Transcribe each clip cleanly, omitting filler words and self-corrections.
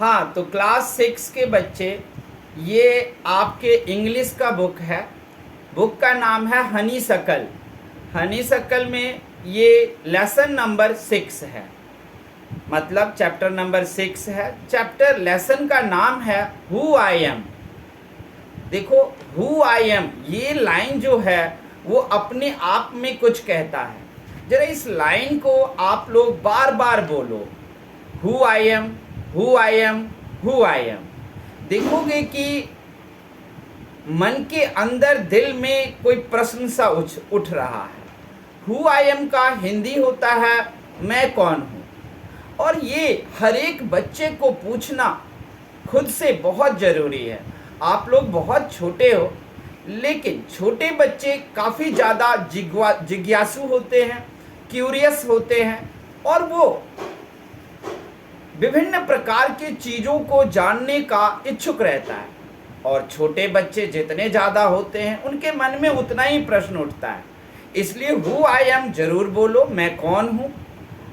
हाँ, तो क्लास 6 के बच्चे, ये आपके इंग्लिश का बुक है। बुक का नाम है हनी सकल। हनी सकल में ये लेसन नंबर 6 है, मतलब चैप्टर नंबर 6 है। चैप्टर लेसन का नाम है हु आई एम। देखो, हु आई एम ये लाइन जो है वो अपने आप में कुछ कहता है। जरा इस लाइन को आप लोग बार बार बोलो, who I am, who I am, who I am. देखोगे कि मन के अंदर दिल में कोई प्रश्न सा उठ रहा है। हु आई एम का हिंदी होता है मैं कौन हूँ। और ये हर एक बच्चे को पूछना खुद से बहुत ज़रूरी है। आप लोग बहुत छोटे हो, लेकिन छोटे बच्चे काफ़ी ज़्यादा जिज्ञासु होते हैं, क्यूरियस होते हैं, और वो विभिन्न प्रकार की चीज़ों को जानने का इच्छुक रहता है। और छोटे बच्चे जितने ज़्यादा होते हैं उनके मन में उतना ही प्रश्न उठता है। इसलिए हु आई एम ज़रूर बोलो, मैं कौन हूँ।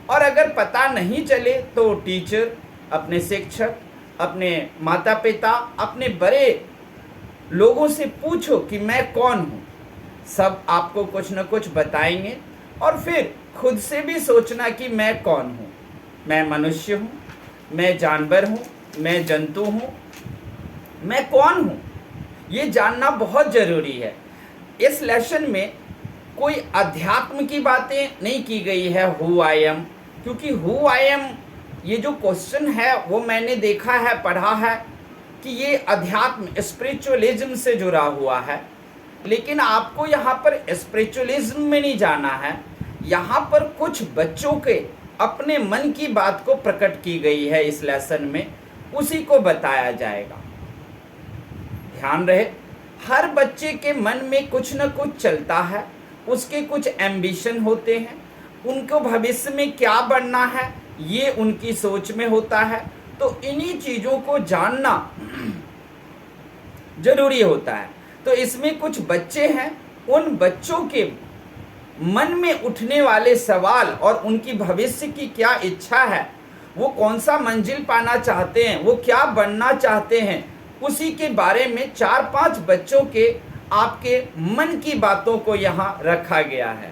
और अगर पता नहीं चले तो टीचर, अपने शिक्षक, अपने माता पिता, अपने बड़े लोगों से पूछो कि मैं कौन हूँ। सब आपको कुछ न कुछ बताएंगे। और फिर खुद से भी सोचना कि मैं कौन हूँ। मैं मनुष्य हूँ, मैं जानवर हूँ, मैं जंतु हूँ, मैं कौन हूँ, ये जानना बहुत ज़रूरी है। इस लेसन में कोई अध्यात्म की बातें नहीं की गई है हु आई एम, क्योंकि हु आई एम ये जो क्वेश्चन है वो मैंने देखा है, पढ़ा है कि ये अध्यात्म, स्पिरिचुअलिज्म से जुड़ा हुआ है। लेकिन आपको यहाँ पर स्पिरिचुअलिज्म में नहीं जाना है। यहाँ पर कुछ बच्चों के अपने मन की बात को प्रकट की गई है इस लेसन में, उसी को बताया जाएगा। ध्यान रहे, हर बच्चे के मन में कुछ न कुछ चलता है, उसके कुछ एम्बिशन होते हैं, उनको भविष्य में क्या बनना है ये उनकी सोच में होता है। तो इन्हीं चीज़ों को जानना जरूरी होता है। तो इसमें कुछ बच्चे हैं, उन बच्चों के मन में उठने वाले सवाल और उनकी भविष्य की क्या इच्छा है, वो कौन सा मंजिल पाना चाहते हैं, वो क्या बनना चाहते हैं, उसी के बारे में 4-5 बच्चों के आपके मन की बातों को यहाँ रखा गया है।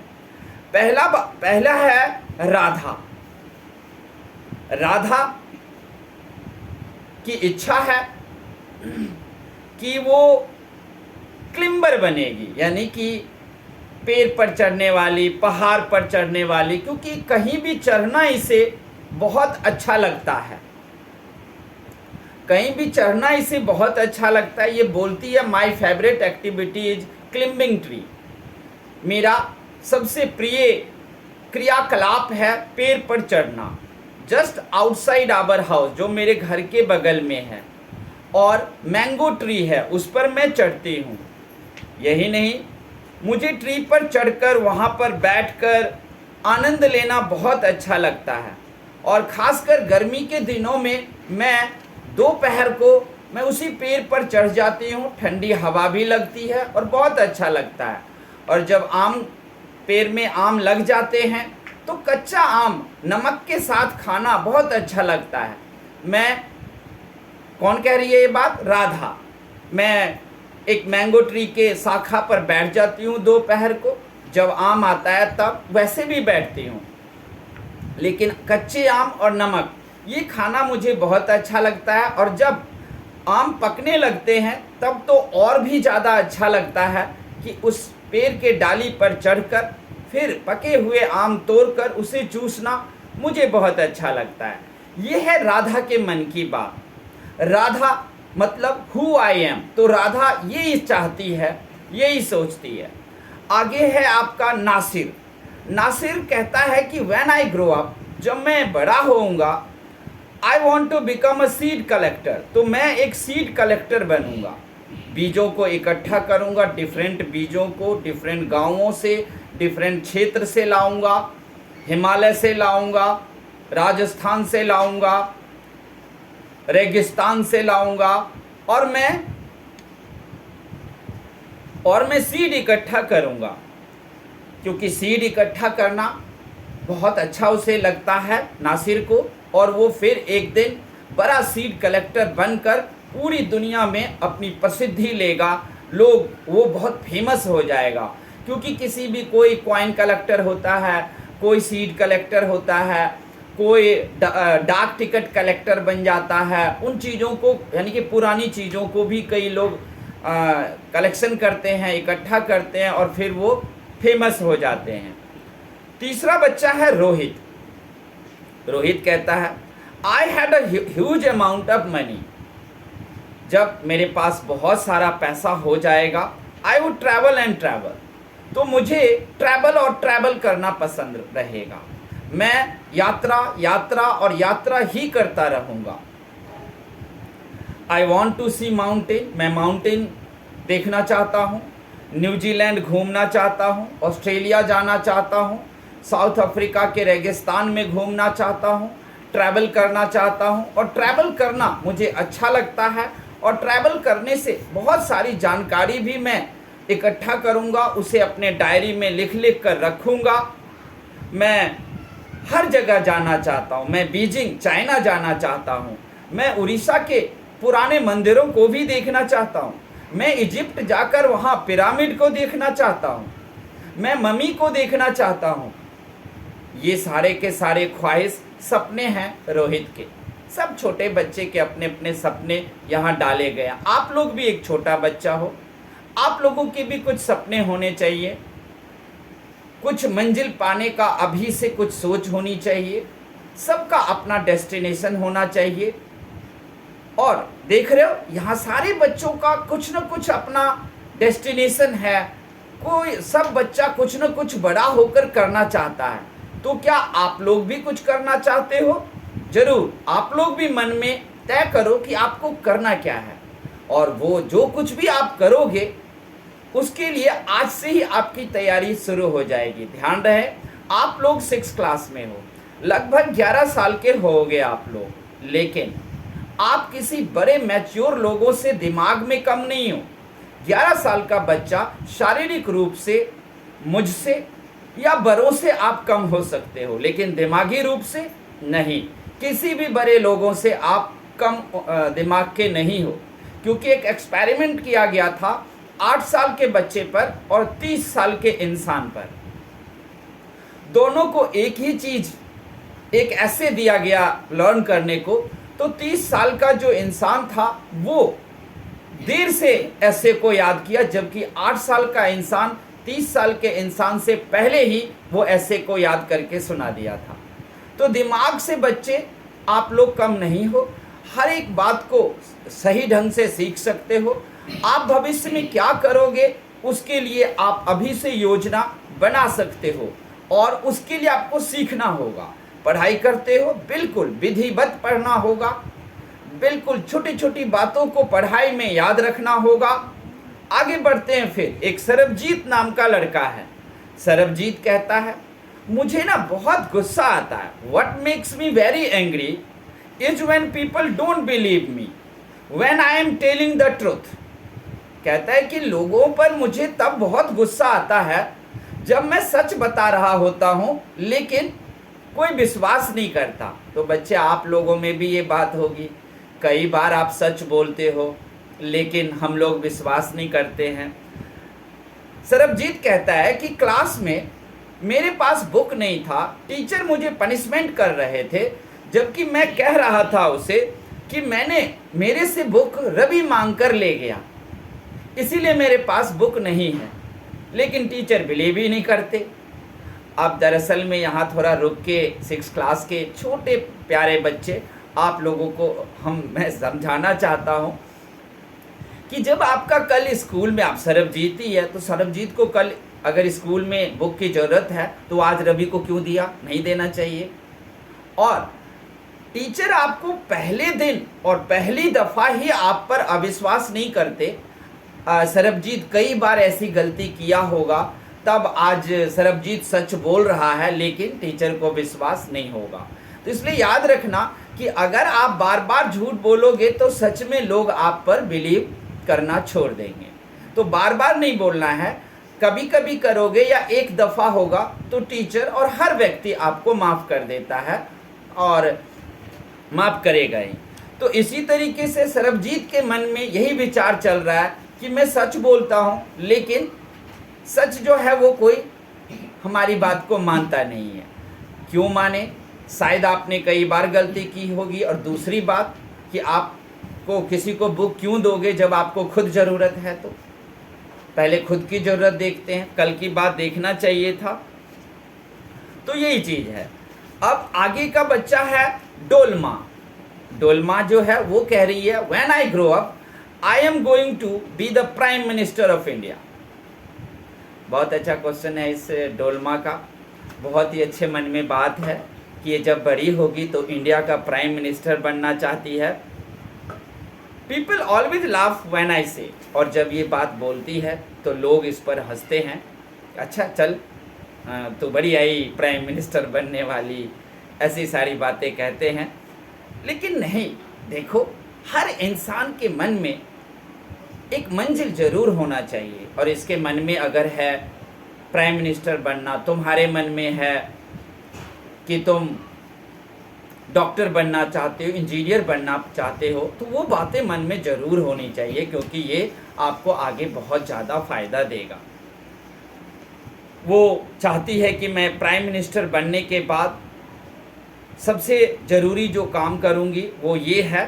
पहला है राधा। राधा की इच्छा है कि वो क्लिंबर बनेगी, यानी कि पेड़ पर चढ़ने वाली, पहाड़ पर चढ़ने वाली, क्योंकि कहीं भी चढ़ना इसे बहुत अच्छा लगता है। कहीं भी चढ़ना इसे बहुत अच्छा लगता है। ये बोलती है my favourite activity is climbing tree. मेरा सबसे प्रिय क्रियाकलाप है पेड़ पर चढ़ना। जस्ट आउटसाइड आवर हाउस, जो मेरे घर के बगल में है, और मैंगो ट्री है, उस पर मैं चढ़ती हूँ। यही नहीं, मुझे ट्री पर चढ़कर वहाँ पर बैठकर आनंद लेना बहुत अच्छा लगता है। और ख़ासकर गर्मी के दिनों में मैं दोपहर को मैं उसी पेड़ पर चढ़ जाती हूँ। ठंडी हवा भी लगती है और बहुत अच्छा लगता है। और जब पेड़ में आम लग जाते हैं तो कच्चा आम नमक के साथ खाना बहुत अच्छा लगता है। कौन कह रही है ये बात? राधा। मैं एक मैंगो ट्री के शाखा पर बैठ जाती हूँ दोपहर को, जब आम आता है तब वैसे भी बैठती हूँ, लेकिन कच्चे आम और नमक ये खाना मुझे बहुत अच्छा लगता है। और जब आम पकने लगते हैं तब तो और भी ज़्यादा अच्छा लगता है कि उस पेड़ के डाली पर चढ़कर फिर पके हुए आम तोड़कर उसे चूसना मुझे बहुत अच्छा लगता है। ये है राधा के मन की बात। राधा मतलब हु आई एम। तो राधा यही चाहती है, यही सोचती है। आगे है आपका नासिर। नासिर कहता है कि व्हेन आई ग्रो अप, जब मैं बड़ा होऊंगा, I want to become a seed collector. तो मैं एक सीड कलेक्टर बनूंगा, बीजों को इकट्ठा करूंगा, डिफरेंट बीजों को डिफरेंट गांवों से, डिफरेंट क्षेत्र से लाऊंगा, हिमालय से लाऊंगा, राजस्थान से लाऊंगा, रेगिस्तान से लाऊंगा, और मैं सीड इकट्ठा करूंगा, क्योंकि सीड इकट्ठा करना बहुत अच्छा उसे लगता है नासिर को। और वो फिर एक दिन बड़ा सीड कलेक्टर बनकर पूरी दुनिया में अपनी प्रसिद्धि लेगा, लोग वो बहुत फेमस हो जाएगा। क्योंकि किसी भी कोई कॉइन कलेक्टर होता है, कोई सीड कलेक्टर होता है, कोई डाक टिकट कलेक्टर बन जाता है। उन चीज़ों को यानी कि पुरानी चीज़ों को भी कई लोग कलेक्शन करते हैं, इकट्ठा करते हैं और फिर वो फेमस हो जाते हैं। तीसरा बच्चा है रोहित। रोहित कहता है I had a huge amount of money. जब मेरे पास बहुत सारा पैसा हो जाएगा, I would travel and travel, तो मुझे ट्रैवल और ट्रैवल करना पसंद रहेगा। मैं यात्रा यात्रा और यात्रा ही करता रहूँगा। I want to see mountain, मैं माउंटेन देखना चाहता हूँ। न्यूजीलैंड घूमना चाहता हूँ, ऑस्ट्रेलिया जाना चाहता हूँ, साउथ अफ्रीका के रेगिस्तान में घूमना चाहता हूँ, ट्रैवल करना चाहता हूँ। और ट्रैवल करना मुझे अच्छा लगता है और ट्रैवल करने से बहुत सारी जानकारी भी मैं इकट्ठा करूँगा, उसे अपने डायरी में लिख लिख कर रखूँगा। मैं हर जगह जाना चाहता हूँ। मैं बीजिंग चाइना जाना चाहता हूँ। मैं उड़ीसा के पुराने मंदिरों को भी देखना चाहता हूँ। मैं इजिप्ट जाकर वहाँ पिरामिड को देखना चाहता हूँ। मैं मम्मी को देखना चाहता हूँ। ये सारे के सारे ख्वाहिश सपने हैं रोहित के। सब छोटे बच्चे के अपने अपने सपने यहाँ डाले गए। आप लोग भी एक छोटा बच्चा हो, आप लोगों के भी कुछ सपने होने चाहिए, कुछ मंजिल पाने का अभी से कुछ सोच होनी चाहिए। सबका अपना डेस्टिनेशन होना चाहिए। और देख रहे हो यहाँ सारे बच्चों का कुछ न कुछ अपना डेस्टिनेशन है। कोई सब बच्चा कुछ न कुछ बड़ा होकर करना चाहता है। तो क्या आप लोग भी कुछ करना चाहते हो? जरूर आप लोग भी मन में तय करो कि आपको करना क्या है, और वो जो कुछ भी आप करोगे उसके लिए आज से ही आपकी तैयारी शुरू हो जाएगी। ध्यान रहे आप लोग 6 क्लास में हो, लगभग 11 साल के होगे आप लोग, लेकिन आप किसी बड़े मैच्योर लोगों से दिमाग में कम नहीं हो। 11 साल का बच्चा शारीरिक रूप से मुझसे या बड़ों से आप कम हो सकते हो, लेकिन दिमागी रूप से नहीं। किसी भी बड़े लोगों से आप कम दिमाग के नहीं हो। क्योंकि एक एक्सपेरिमेंट किया गया था 8 साल के बच्चे पर और 30 साल के इंसान पर। दोनों को एक ही चीज एक ऐसे दिया गया लर्न करने को, तो 30 साल का जो इंसान था वो देर से ऐसे को याद किया, जबकि 8 साल का इंसान 30 साल के इंसान से पहले ही वो ऐसे को याद करके सुना दिया था। तो दिमाग से बच्चे आप लोग कम नहीं हो, हर एक बात को सही ढंग से सीख सकते हो। आप भविष्य में क्या करोगे उसके लिए आप अभी से योजना बना सकते हो, और उसके लिए आपको सीखना होगा। पढ़ाई करते हो, बिल्कुल विधिवत पढ़ना होगा, बिल्कुल छोटी छोटी बातों को पढ़ाई में याद रखना होगा। आगे बढ़ते हैं। फिर एक सरबजीत नाम का लड़का है। सरबजीत कहता है मुझे ना बहुत गुस्सा आता है। What makes me very angry is when people don't believe me when I am telling the truth। कहता है कि लोगों पर मुझे तब बहुत गुस्सा आता है जब मैं सच बता रहा होता हूँ लेकिन कोई विश्वास नहीं करता। तो बच्चे आप लोगों में भी ये बात होगी, कई बार आप सच बोलते हो लेकिन हम लोग विश्वास नहीं करते हैं। सरबजीत कहता है कि क्लास में मेरे पास बुक नहीं था, टीचर मुझे पनिशमेंट कर रहे थे, जबकि मैं कह रहा था उसे कि मेरे से बुक रवि मांग कर ले गया, इसीलिए मेरे पास बुक नहीं है, लेकिन टीचर बिलीव ही नहीं करते। अब दरअसल में यहाँ थोड़ा रुक के 6 क्लास के छोटे प्यारे बच्चे आप लोगों को मैं समझाना चाहता हूँ कि जब आपका कल स्कूल में आप सरबजीत ही है, तो सरबजीत को कल अगर स्कूल में बुक की ज़रूरत है तो आज रवि को क्यों दिया, नहीं देना चाहिए। और टीचर आपको पहले दिन और पहली दफ़ा ही आप पर अविश्वास नहीं करते। सरबजीत कई बार ऐसी गलती किया होगा, तब आज सरबजीत सच बोल रहा है लेकिन टीचर को विश्वास नहीं होगा। तो इसलिए याद रखना कि अगर आप बार बार झूठ बोलोगे तो सच में लोग आप पर बिलीव करना छोड़ देंगे। तो बार बार नहीं बोलना है, कभी कभी करोगे या एक दफ़ा होगा तो टीचर और हर व्यक्ति आपको माफ़ कर देता है और माफ़ करेगा ही। तो इसी तरीके से सरबजीत के मन में यही विचार चल रहा है कि मैं सच बोलता हूँ, लेकिन सच जो है वो कोई हमारी बात को मानता नहीं है। क्यों माने? शायद आपने कई बार गलती की होगी। और दूसरी बात कि आपको किसी को बुक क्यों दोगे जब आपको खुद ज़रूरत है? तो पहले खुद की ज़रूरत देखते हैं, कल की बात देखना चाहिए था। तो यही चीज़ है। अब आगे का बच्चा है डोलमा। डोलमा जो है वो कह रही है, when I grow up I am going to be the prime minister of India. बहुत अच्छा क्वेश्चन है इस डोलमा का। बहुत ही अच्छे मन में बात है कि ये जब बड़ी होगी तो इंडिया का प्राइम मिनिस्टर बनना चाहती है। People always laugh when I से, और जब ये बात बोलती है तो लोग इस पर हंसते हैं। अच्छा चल तो बड़ी आई प्राइम मिनिस्टर बनने वाली, ऐसी सारी बातें कहते हैं। लेकिन नहीं, देखो हर इंसान के मन में एक मंजिल ज़रूर होना चाहिए। और इसके मन में अगर है प्राइम मिनिस्टर बनना, तुम्हारे मन में है कि तुम डॉक्टर बनना चाहते हो, इंजीनियर बनना चाहते हो, तो वो बातें मन में ज़रूर होनी चाहिए, क्योंकि ये आपको आगे बहुत ज़्यादा फ़ायदा देगा। वो चाहती है कि मैं प्राइम मिनिस्टर बनने के बाद सबसे ज़रूरी जो काम करूँगी वो ये है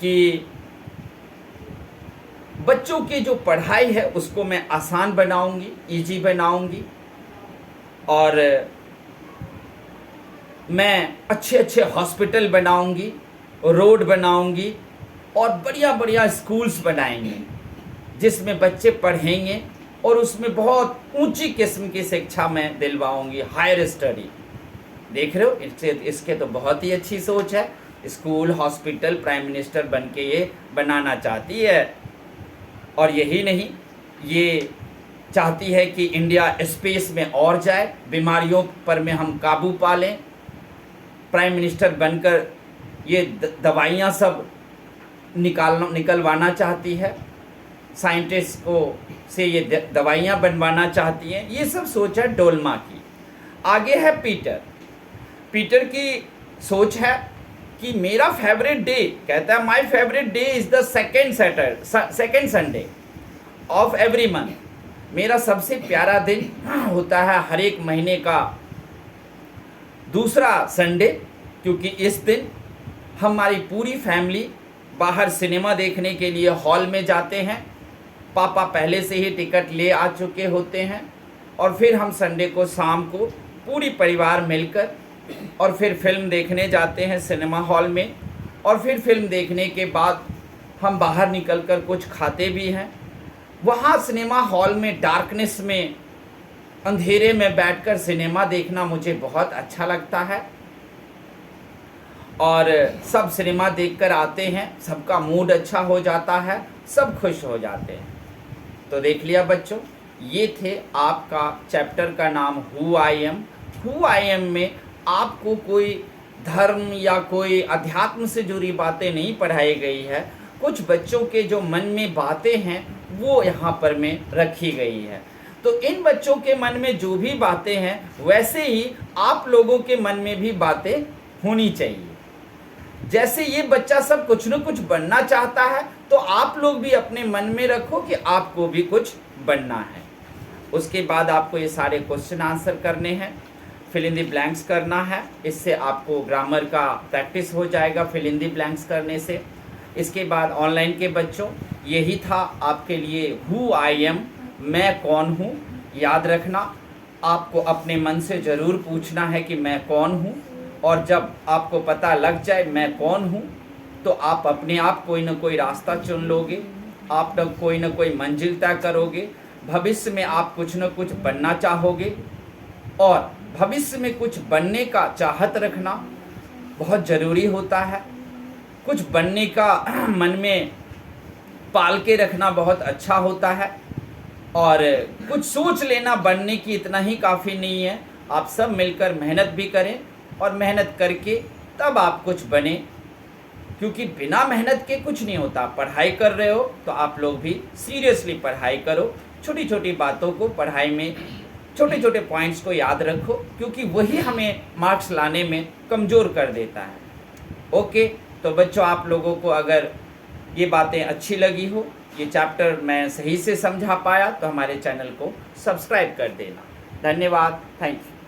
कि बच्चों की जो पढ़ाई है उसको मैं आसान बनाऊँगी, ईजी बनाऊँगी, और मैं अच्छे अच्छे हॉस्पिटल बनाऊँगी, रोड बनाऊँगी, और बढ़िया बढ़िया स्कूल्स बनाएंगे जिसमें बच्चे पढ़ेंगे, और उसमें बहुत ऊंची किस्म की शिक्षा मैं दिलवाऊँगी, हायर स्टडी। देख रहे हो, इसके तो बहुत ही अच्छी सोच है। स्कूल, हॉस्पिटल प्राइम मिनिस्टर बन के ये बनाना चाहती है। और यही नहीं, ये चाहती है कि इंडिया स्पेस में और जाए, बीमारियों पर में हम काबू पा लें। प्राइम मिनिस्टर बनकर ये दवाइयाँ सब निकलवाना चाहती है, साइंटिस्ट को से ये दवाइयाँ बनवाना चाहती हैं। ये सब सोच है डोलमा की। आगे है पीटर। पीटर की सोच है कि मेरा फेवरेट डे, कहता है my favourite day is the second Sunday off every month. मेरा सबसे प्यारा दिन होता है हर एक महीने का दूसरा संडे, क्योंकि इस दिन हमारी पूरी फैमिली बाहर सिनेमा देखने के लिए हॉल में जाते हैं। पापा पहले से ही टिकट ले आ चुके होते हैं, और फिर हम संडे को शाम को पूरी परिवार मिलकर और फिर फिल्म देखने जाते हैं सिनेमा हॉल में। और फिर फिल्म देखने के बाद हम बाहर निकलकर कुछ खाते भी हैं। वहाँ सिनेमा हॉल में डार्कनेस में, अंधेरे में बैठकर सिनेमा देखना मुझे बहुत अच्छा लगता है। और सब सिनेमा देखकर आते हैं, सबका मूड अच्छा हो जाता है, सब खुश हो जाते हैं। तो देख लिया बच्चों, ये थे आपका चैप्टर का नाम who I am. Who I am में आपको कोई धर्म या कोई अध्यात्म से जुड़ी बातें नहीं पढ़ाई गई है। कुछ बच्चों के जो मन में बातें हैं वो यहाँ पर में रखी गई है। तो इन बच्चों के मन में जो भी बातें हैं वैसे ही आप लोगों के मन में भी बातें होनी चाहिए। जैसे ये बच्चा सब कुछ न कुछ बनना चाहता है, तो आप लोग भी अपने मन में रखो कि आपको भी कुछ बनना है। उसके बाद आपको ये सारे क्वेश्चन आंसर करने हैं, फिल इन द ब्लैंक्स करना है। इससे आपको ग्रामर का प्रैक्टिस हो जाएगा फिल इन द ब्लैंक्स करने से। इसके बाद ऑनलाइन के बच्चों, यही था आपके लिए हु आई एम, मैं कौन हूँ। याद रखना, आपको अपने मन से ज़रूर पूछना है कि मैं कौन हूँ, और जब आपको पता लग जाए मैं कौन हूँ, तो आप अपने आप कोई ना कोई रास्ता चुन लोगे, आप लोग कोई ना कोई मंजिल तय करोगे। भविष्य में आप कुछ न कुछ बनना चाहोगे, और भविष्य में कुछ बनने का चाहत रखना बहुत ज़रूरी होता है। कुछ बनने का मन में पाल के रखना बहुत अच्छा होता है, और कुछ सोच लेना बनने की इतना ही काफ़ी नहीं है। आप सब मिलकर मेहनत भी करें, और मेहनत करके तब आप कुछ बने, क्योंकि बिना मेहनत के कुछ नहीं होता। पढ़ाई कर रहे हो तो आप लोग भी सीरियसली पढ़ाई करो। छोटी छोटी बातों को पढ़ाई में, छोटे छोटे पॉइंट्स को याद रखो, क्योंकि वही हमें मार्क्स लाने में कमज़ोर कर देता है। ओके, तो बच्चों आप लोगों को अगर ये बातें अच्छी लगी हो, ये चैप्टर मैं सही से समझा पाया, तो हमारे चैनल को सब्सक्राइब कर देना। धन्यवाद, थैंक यू।